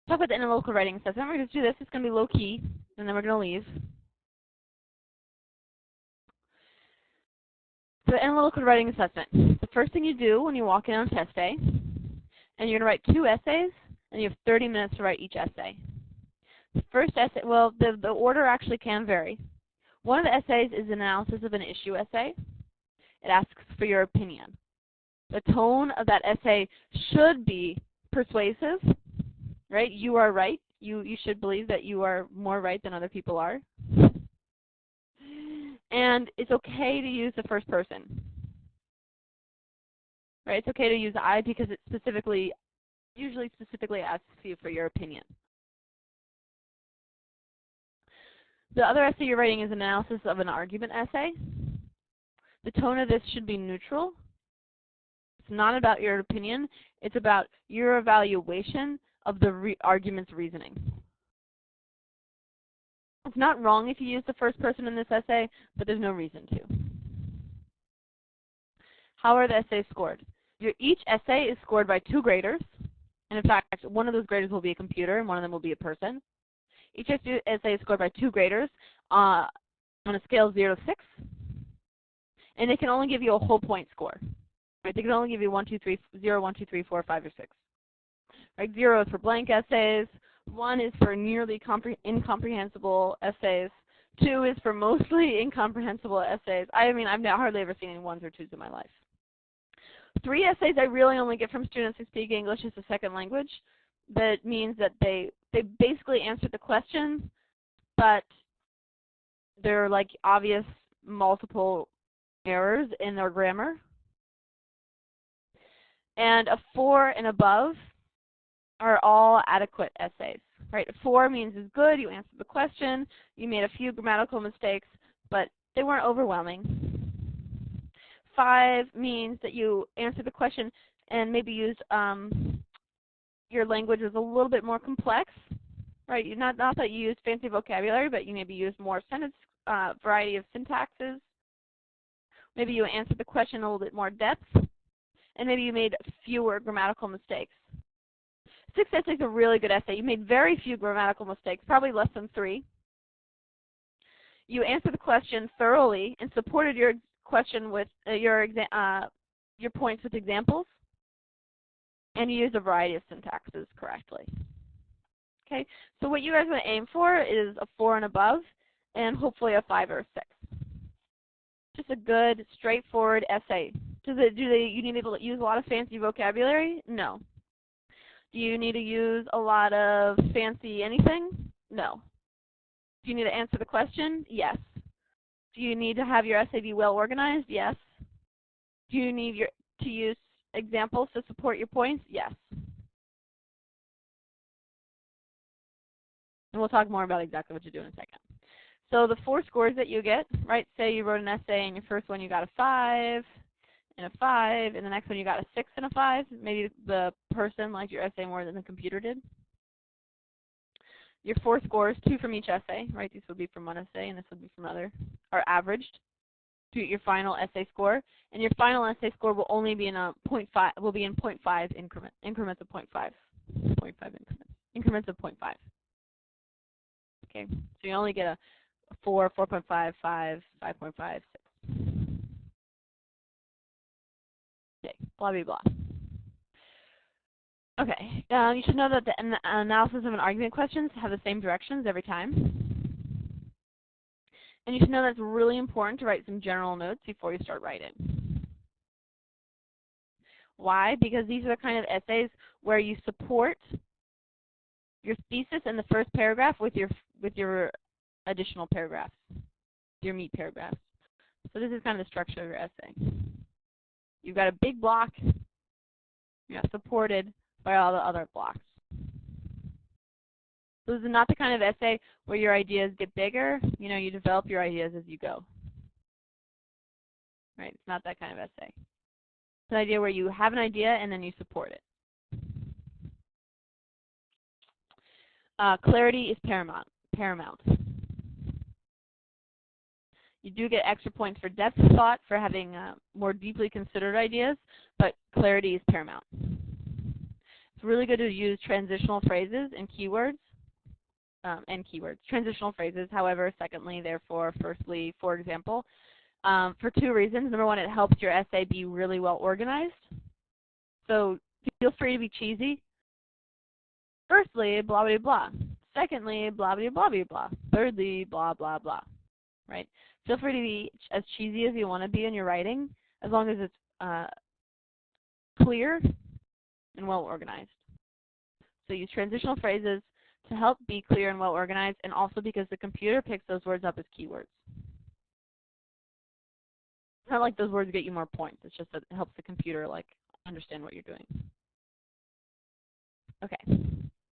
talk about the analytical writing assessment. We're going to do this. It's going to be low-key, and then we're going to leave. So the analytical writing assessment. The first thing you do when you walk in on test day, and you're going to write 2 essays, and you have 30 minutes to write each essay. The first essay, well, the order actually can vary. One of the essays is an analysis of an issue essay. It asks for your opinion. The tone of that essay should be persuasive, right? You are right. You should believe that you are more right than other people are. And it's okay to use the first person, right? It's okay to use I because it usually specifically asks you for your opinion. The other essay you're writing is an analysis of an argument essay. The tone of this should be neutral. It's not about your opinion. It's about your evaluation of the argument's reasoning. It's not wrong if you use the first person in this essay, but there's no reason to. How are the essays scored? Each essay is scored by 2 graders. And in fact, one of those graders will be a computer, and one of them will be a person. Each essay is scored by 2 graders on a scale of 0 to 6. And they can only give you a whole point score. Right? They can only give you 1, 2, 3, 0, 1, 2, 3, 4, 5, or 6. Right? 0 is for blank essays. 1 is for nearly incomprehensible essays. 2 is for mostly incomprehensible essays. I mean, I've hardly ever seen any 1s or 2s in my life. 3 essays I really only get from students who speak English as a second language. That means that they basically answered the question, but there are like obvious multiple errors in their grammar. And a 4 and above are all adequate essays, right? A 4 means it's good, you answered the question, you made a few grammatical mistakes, but they weren't overwhelming. 5 means that you answered the question and maybe used your language is a little bit more complex, right? Not that you used fancy vocabulary, but you maybe used more sentence variety of syntaxes. Maybe you answered the question a little bit more depth, and maybe you made fewer grammatical mistakes. 6 essays is a really good essay. You made very few grammatical mistakes, probably less than 3. You answered the question thoroughly and supported your question with your points with examples, and you used a variety of syntaxes correctly. Okay, so what you guys want to aim for is a 4 and above, and hopefully a 5 or a 6. Just a good, straightforward essay. You need to use a lot of fancy vocabulary? No. Do you need to use a lot of fancy anything? No. Do you need to answer the question? Yes. Do you need to have your essay be well organized? Yes. Do you need to use examples to support your points? Yes. And we'll talk more about exactly what to do in a second. So the 4 scores that you get, right? Say you wrote an essay and your first one you got a 5 and a 5, and the next one you got a 6 and a 5. Maybe the person liked your essay more than the computer did. Your 4 scores, 2 from each essay, right? These would be from one essay and this would be from another, are averaged to your final essay score. And your final essay score will only be in a 0.5, will be in 0.5 increments of 0.5 increments of 0.5. Okay, so you only get a 4, 4.5, 5, 5.5, 6. Okay, blah, blah, blah. Okay, you should know that the analysis of an argument questions have the same directions every time. And you should know that it's really important to write some general notes before you start writing. Why? Because these are the kind of essays where you support your thesis in the first paragraph with your additional paragraphs, your meat paragraphs. So this is kind of the structure of your essay. You've got a big block, supported by all the other blocks. So this is not the kind of essay where your ideas get bigger. You develop your ideas as you go. Right? It's not that kind of essay. It's an idea where you have an idea and then you support it. Clarity is paramount. You do get extra points for depth of thought, for having more deeply considered ideas, but clarity is paramount. It's really good to use transitional phrases and keywords. Transitional phrases, however, secondly, therefore, firstly, for example, for two reasons. Number one, it helps your essay be really well organized. So feel free to be cheesy. Firstly, blah, blah, blah. Secondly, blah, blah, blah, blah, blah. Thirdly, blah, blah, blah. Right? Feel free to be as cheesy as you want to be in your writing, as long as it's clear and well organized. So use transitional phrases to help be clear and well organized, and also because the computer picks those words up as keywords. It's not like those words get you more points. It's just that it helps the computer like understand what you're doing. Okay.